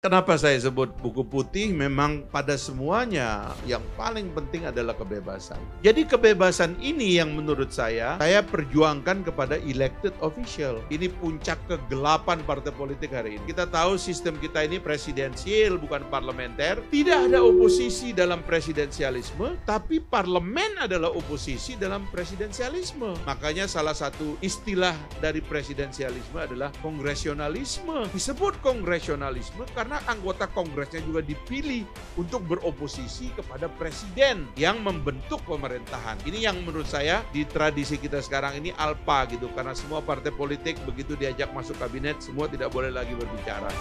Kenapa saya sebut buku putih? Memang pada semuanya yang paling penting adalah kebebasan. Jadi kebebasan ini yang menurut saya perjuangkan kepada elected official. Ini puncak kegelapan partai politik hari ini. Kita tahu sistem kita ini presidensial bukan parlementer. Tidak ada oposisi dalam presidensialisme, tapi parlemen adalah oposisi dalam presidensialisme. Makanya salah satu istilah dari presidensialisme adalah kongresionalisme. Disebut kongresionalisme karena anggota kongresnya juga dipilih untuk beroposisi kepada presiden yang membentuk pemerintahan. Ini yang menurut saya di tradisi kita sekarang ini alpa gitu, karena semua partai politik begitu diajak masuk kabinet semua tidak boleh lagi berbicara.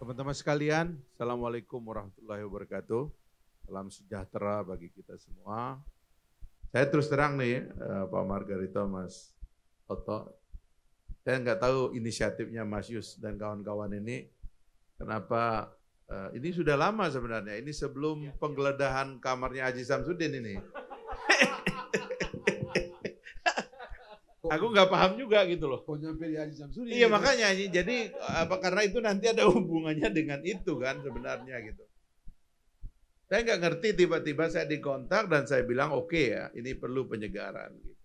Teman-teman sekalian, Assalamualaikum warahmatullahi wabarakatuh. Salam sejahtera bagi kita semua. Saya terus terang nih, Pak Margarito, Mas Toto, saya nggak tahu inisiatifnya Mas Yus dan kawan-kawan ini, kenapa, ini sudah lama sebenarnya, ini sebelum penggeledahan kamarnya Haji Samsudin ini. Aku nggak paham juga gitu loh. Kok nyampe di Haji Samsudin? Iya makanya, jadi karena itu nanti ada hubungannya dengan itu kan sebenarnya gitu. Saya nggak ngerti, tiba-tiba saya dikontak dan saya bilang oke ya, ini perlu penyegaran. Gitu.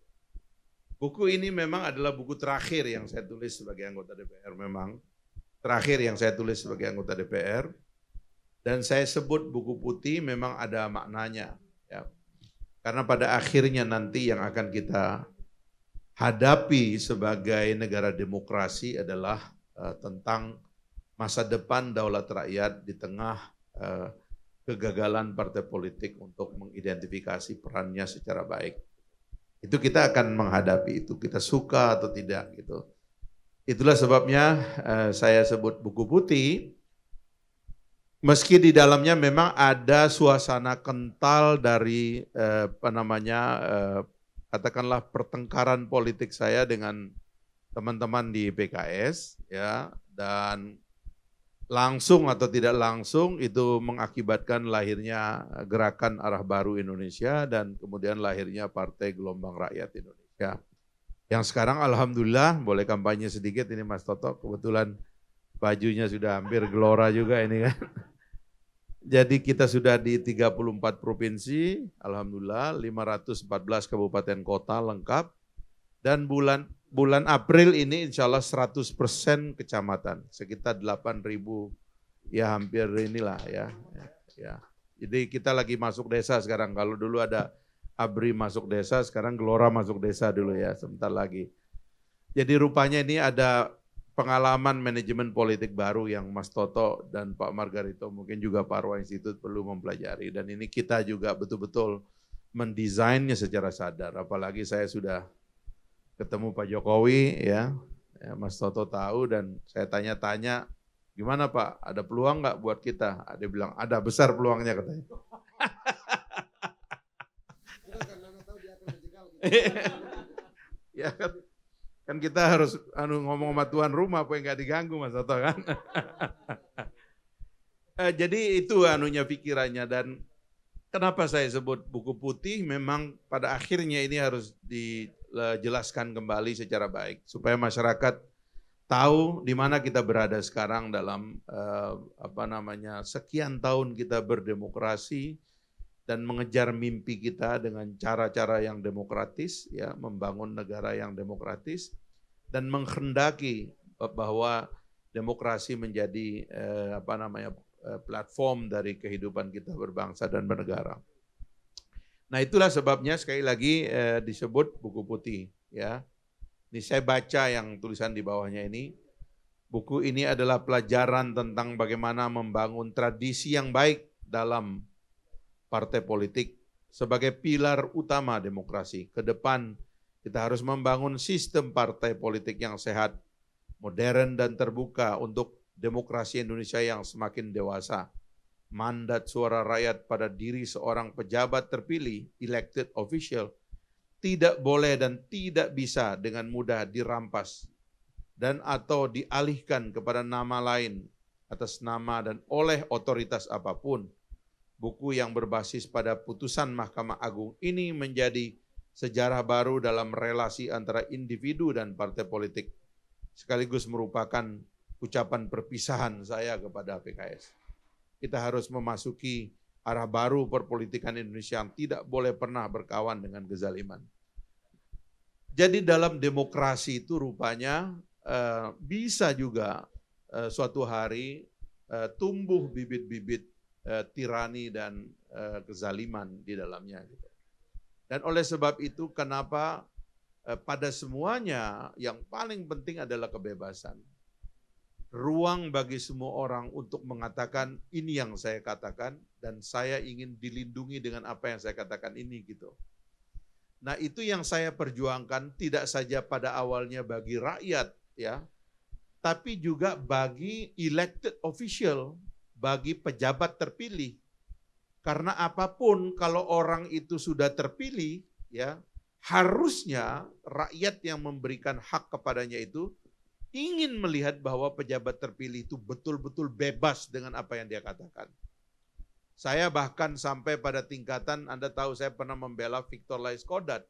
Buku ini memang adalah buku terakhir yang saya tulis sebagai anggota DPR, memang terakhir yang saya tulis sebagai anggota DPR, dan saya sebut buku putih memang ada maknanya, ya. Karena pada akhirnya nanti yang akan kita hadapi sebagai negara demokrasi adalah tentang masa depan daulat rakyat di tengah kegagalan partai politik untuk mengidentifikasi perannya secara baik. Itu kita akan menghadapi itu, kita suka atau tidak gitu. Itulah sebabnya saya sebut buku putih, meski di dalamnya memang ada suasana kental dari katakanlah pertengkaran politik saya dengan teman-teman di PKS, ya, dan langsung atau tidak langsung itu mengakibatkan lahirnya Gerakan Arah Baru Indonesia dan kemudian lahirnya Partai Gelombang Rakyat Indonesia. Yang sekarang alhamdulillah boleh kampanye sedikit ini Mas Toto, kebetulan bajunya sudah hampir gelora juga ini kan. Jadi kita sudah di 34 provinsi, alhamdulillah 514 kabupaten kota lengkap, dan bulan April ini insya Allah 100% kecamatan, sekitar 8.000 ya hampir inilah ya. Jadi kita lagi masuk desa sekarang, kalau dulu ada ABRI masuk desa, sekarang Gelora masuk desa dulu ya, sebentar lagi. Jadi rupanya ini ada pengalaman manajemen politik baru yang Mas Toto dan Pak Margarito mungkin juga Parwa Institute perlu mempelajari, dan ini kita juga betul-betul mendesainnya secara sadar, apalagi saya sudah ketemu Pak Jokowi ya, Mas Toto tahu, dan saya tanya-tanya, gimana Pak, ada peluang nggak buat kita? Dia bilang ada, besar peluangnya katanya. Ya kan kita harus ngomong sama tuan rumah, apa yang nggak diganggu Mas Toto kan. Jadi itu pikirannya, dan kenapa saya sebut buku putih, memang pada akhirnya ini harus dijelaskan kembali secara baik supaya masyarakat tahu di mana kita berada sekarang dalam sekian tahun kita berdemokrasi dan mengejar mimpi kita dengan cara-cara yang demokratis, ya, membangun negara yang demokratis dan menghendaki bahwa demokrasi menjadi platform dari kehidupan kita berbangsa dan bernegara. Nah itulah sebabnya sekali lagi disebut buku putih, ya. Ini saya baca yang tulisan di bawahnya ini. Buku ini adalah pelajaran tentang bagaimana membangun tradisi yang baik dalam partai politik sebagai pilar utama demokrasi. Ke depan kita harus membangun sistem partai politik yang sehat, modern dan terbuka untuk demokrasi Indonesia yang semakin dewasa. Mandat suara rakyat pada diri seorang pejabat terpilih, elected official, tidak boleh dan tidak bisa dengan mudah dirampas dan atau dialihkan kepada nama lain atas nama dan oleh otoritas apapun, buku yang berbasis pada putusan Mahkamah Agung ini menjadi sejarah baru dalam relasi antara individu dan partai politik, sekaligus merupakan ucapan perpisahan saya kepada PKS. Kita harus memasuki arah baru perpolitikan Indonesia yang tidak boleh pernah berkawan dengan kezaliman. Jadi dalam demokrasi itu rupanya bisa juga suatu hari tumbuh bibit-bibit tirani dan kezaliman di dalamnya. Dan oleh sebab itu kenapa pada semuanya yang paling penting adalah kebebasan. Ruang bagi semua orang untuk mengatakan ini yang saya katakan dan saya ingin dilindungi dengan apa yang saya katakan ini gitu. Nah, itu yang saya perjuangkan tidak saja pada awalnya bagi rakyat ya, tapi juga bagi elected official, bagi pejabat terpilih. Karena apapun kalau orang itu sudah terpilih ya, harusnya rakyat yang memberikan hak kepadanya itu ingin melihat bahwa pejabat terpilih itu betul-betul bebas dengan apa yang dia katakan. Saya bahkan sampai pada tingkatan, Anda tahu saya pernah membela Victor Laiskodat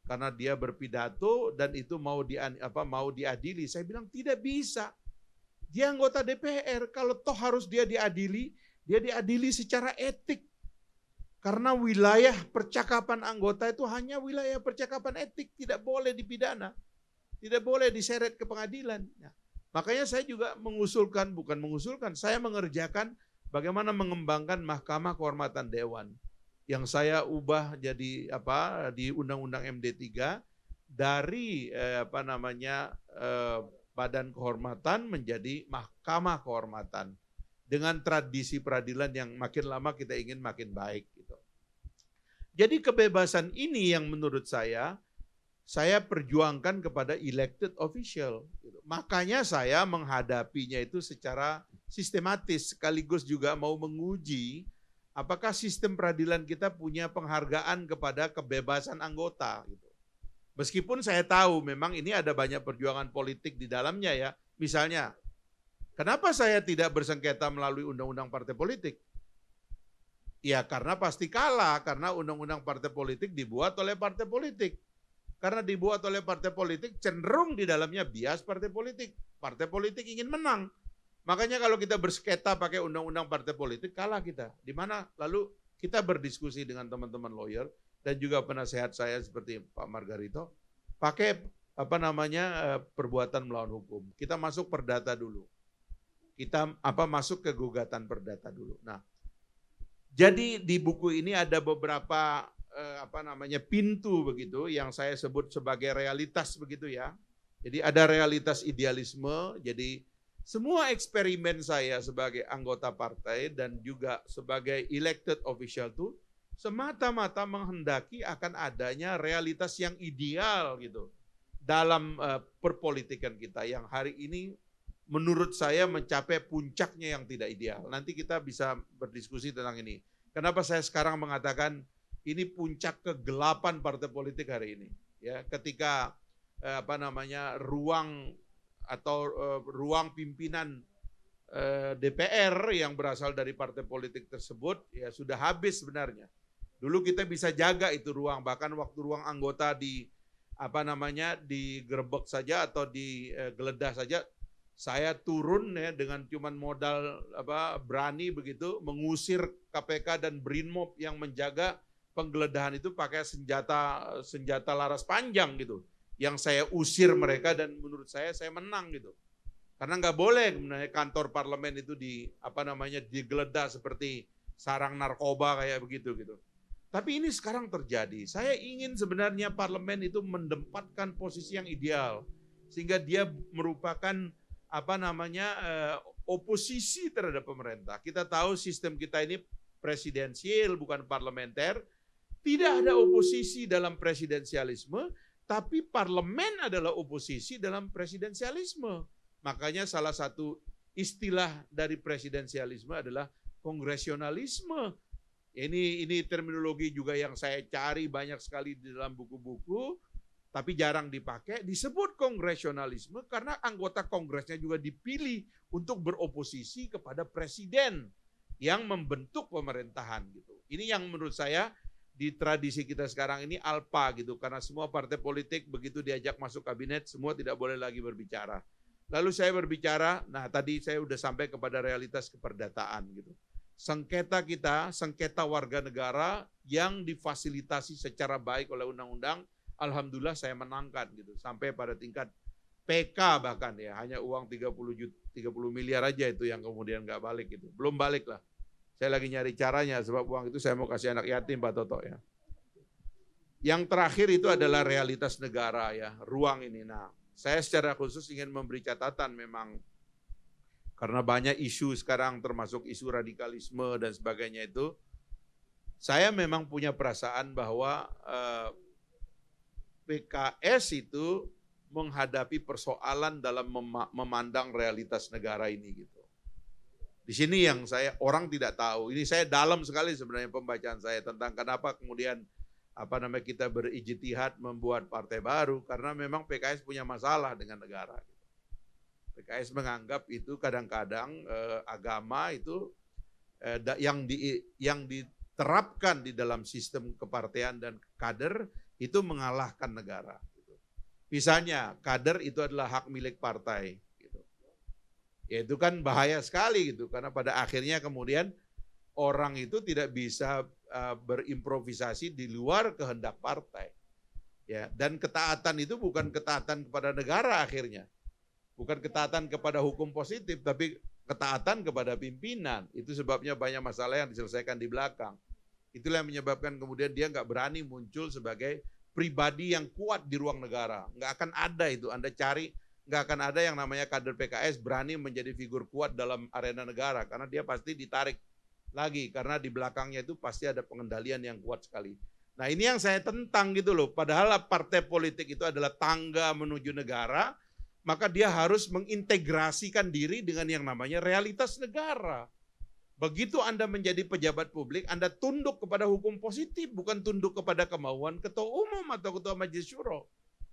karena dia berpidato dan itu mau diadili. Saya bilang tidak bisa. Dia anggota DPR, kalau toh harus dia diadili secara etik. Karena wilayah percakapan anggota itu hanya wilayah percakapan etik, tidak boleh dipidana. Tidak boleh diseret ke pengadilan. Nah, makanya saya juga saya mengerjakan bagaimana mengembangkan Mahkamah Kehormatan Dewan yang saya ubah jadi di Undang-Undang MD3 dari Badan Kehormatan menjadi Mahkamah Kehormatan dengan tradisi peradilan yang makin lama kita ingin makin baik gitu. Jadi kebebasan ini yang menurut saya perjuangkan kepada elected official. Makanya saya menghadapinya itu secara sistematis, sekaligus juga mau menguji apakah sistem peradilan kita punya penghargaan kepada kebebasan anggota. Meskipun saya tahu memang ini ada banyak perjuangan politik di dalamnya ya. Misalnya, kenapa saya tidak bersengketa melalui undang-undang partai politik? Ya karena pasti kalah, karena undang-undang partai politik dibuat oleh partai politik. Karena dibuat oleh partai politik cenderung di dalamnya bias partai politik. Partai politik ingin menang. Makanya kalau kita bersengketa pakai undang-undang partai politik kalah kita. Di mana lalu kita berdiskusi dengan teman-teman lawyer dan juga penasehat saya seperti Pak Margarito pakai perbuatan melawan hukum. Kita masuk perdata dulu. Kita masuk ke gugatan perdata dulu. Nah, jadi di buku ini ada beberapa pintu begitu yang saya sebut sebagai realitas begitu ya. Jadi ada realitas idealisme. Jadi semua eksperimen saya sebagai anggota partai dan juga sebagai elected official itu semata-mata menghendaki akan adanya realitas yang ideal gitu dalam perpolitikan kita yang hari ini menurut saya mencapai puncaknya yang tidak ideal. Nanti kita bisa berdiskusi tentang ini. Kenapa saya sekarang mengatakan ini puncak kegelapan partai politik hari ini. Ya, ketika ruang pimpinan DPR yang berasal dari partai politik tersebut ya sudah habis sebenarnya. Dulu kita bisa jaga itu ruang, bahkan waktu ruang anggota digerebek saja atau digeledah saja, saya turun ya dengan cuman modal berani begitu mengusir KPK dan Brinmob yang menjaga penggeledahan itu pakai senjata laras panjang gitu. Yang saya usir mereka dan menurut saya menang gitu. Karena nggak boleh kantor parlemen itu digeledah seperti sarang narkoba kayak begitu gitu. Tapi ini sekarang terjadi. Saya ingin sebenarnya parlemen itu menempatkan posisi yang ideal sehingga dia merupakan oposisi terhadap pemerintah. Kita tahu sistem kita ini presidensial bukan parlementer. Tidak ada oposisi dalam presidensialisme, tapi parlemen adalah oposisi dalam presidensialisme. Makanya salah satu istilah dari presidensialisme adalah kongresionalisme. Ini terminologi juga yang saya cari banyak sekali di dalam buku-buku, tapi jarang dipakai. Disebut kongresionalisme karena anggota kongresnya juga dipilih untuk beroposisi kepada presiden. yang membentuk pemerintahan gitu. Ini yang menurut saya di tradisi kita sekarang ini alpa gitu, karena semua partai politik begitu diajak masuk kabinet semua tidak boleh lagi berbicara. Lalu saya berbicara, nah tadi saya udah sampai kepada realitas keperdataan gitu. Sengketa kita, sengketa warga negara yang difasilitasi secara baik oleh undang-undang, alhamdulillah saya menangkan gitu, sampai pada tingkat PK bahkan ya, hanya uang 30 miliar aja itu yang kemudian nggak balik gitu. Belum balik lah. Saya lagi nyari caranya sebab uang itu saya mau kasih anak yatim Pak Toto ya. Yang terakhir itu adalah realitas negara ya, ruang ini. Nah, saya secara khusus ingin memberi catatan memang karena banyak isu sekarang termasuk isu radikalisme dan sebagainya itu. Saya memang punya perasaan bahwa PKS itu menghadapi persoalan dalam memandang realitas negara ini gitu. Di sini yang orang tidak tahu. Ini saya dalam sekali sebenarnya pembacaan saya tentang kenapa kemudian kita berijtihad membuat partai baru karena memang PKS punya masalah dengan negara. PKS menganggap itu kadang-kadang agama itu yang diterapkan di dalam sistem kepartean dan kader itu mengalahkan negara. Misalnya kader itu adalah hak milik partai. Ya itu kan bahaya sekali gitu, karena pada akhirnya kemudian orang itu tidak bisa berimprovisasi di luar kehendak partai. Ya, dan ketaatan itu bukan ketaatan kepada negara akhirnya. Bukan ketaatan kepada hukum positif, tapi ketaatan kepada pimpinan. Itu sebabnya banyak masalah yang diselesaikan di belakang. Itulah yang menyebabkan kemudian dia nggak berani muncul sebagai pribadi yang kuat di ruang negara. Nggak akan ada itu, Anda cari. Nggak akan ada yang namanya kader PKS berani menjadi figur kuat dalam arena negara karena dia pasti ditarik lagi karena di belakangnya itu pasti ada pengendalian yang kuat sekali. Nah ini yang saya tentang gitu loh, padahal partai politik itu adalah tangga menuju negara, maka dia harus mengintegrasikan diri dengan yang namanya realitas negara. Begitu Anda menjadi pejabat publik, Anda tunduk kepada hukum positif, bukan tunduk kepada kemauan ketua umum atau ketua majelis syuro.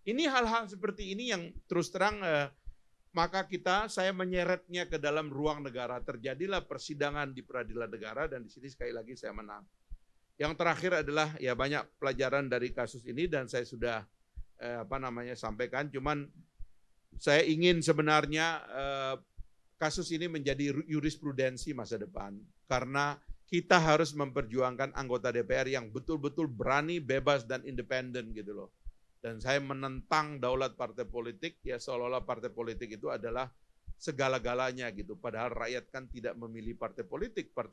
Ini hal-hal seperti ini yang terus terang maka saya menyeretnya ke dalam ruang negara. Terjadilah persidangan di peradilan negara dan di sini sekali lagi saya menang. Yang terakhir adalah ya banyak pelajaran dari kasus ini dan saya sudah sampaikan. Cuman saya ingin sebenarnya kasus ini menjadi jurisprudensi masa depan karena kita harus memperjuangkan anggota DPR yang betul-betul berani, bebas dan independen gitu loh. Dan saya menentang daulat partai politik, ya seolah-olah partai politik itu adalah segala-galanya gitu. Padahal rakyat kan tidak memilih partai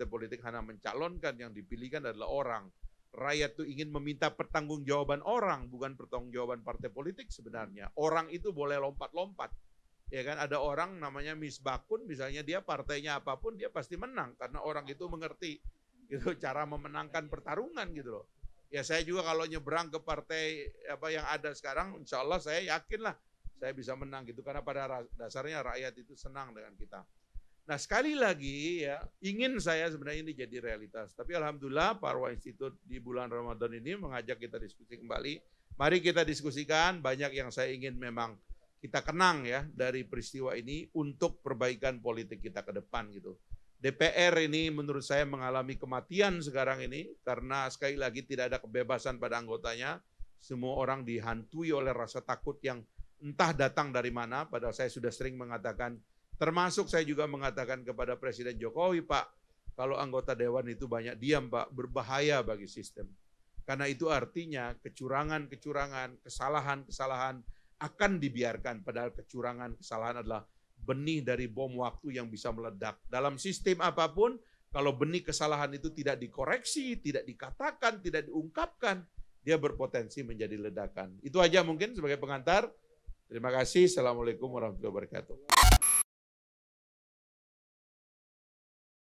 politik hanya mencalonkan, yang dipilihkan adalah orang. Rakyat itu ingin meminta pertanggungjawaban orang, bukan pertanggungjawaban partai politik sebenarnya. Orang itu boleh lompat-lompat. Ya kan, ada orang namanya Misbakun, misalnya dia partainya apapun, dia pasti menang. Karena orang itu mengerti gitu, cara memenangkan pertarungan gitu loh. Ya saya juga kalau nyebrang ke partai yang ada sekarang, insya Allah saya yakin lah saya bisa menang gitu. Karena pada dasarnya rakyat itu senang dengan kita. Nah sekali lagi ya, ingin saya sebenarnya ini jadi realitas. Tapi alhamdulillah Parwa Institute di bulan Ramadan ini mengajak kita diskusi kembali. Mari kita diskusikan, banyak yang saya ingin memang kita kenang ya dari peristiwa ini untuk perbaikan politik kita ke depan gitu. DPR ini menurut saya mengalami kematian sekarang ini karena sekali lagi tidak ada kebebasan pada anggotanya. Semua orang dihantui oleh rasa takut yang entah datang dari mana. Padahal saya sudah sering mengatakan, termasuk saya juga mengatakan kepada Presiden Jokowi, Pak, kalau anggota Dewan itu banyak diam Pak, berbahaya bagi sistem. Karena itu artinya kecurangan-kecurangan, kesalahan-kesalahan akan dibiarkan. Padahal kecurangan, kesalahan adalah benih dari bom waktu yang bisa meledak. Dalam sistem apapun, kalau benih kesalahan itu tidak dikoreksi, tidak dikatakan, tidak diungkapkan, dia berpotensi menjadi ledakan. Itu aja mungkin sebagai pengantar. Terima kasih. Assalamualaikum warahmatullahi wabarakatuh.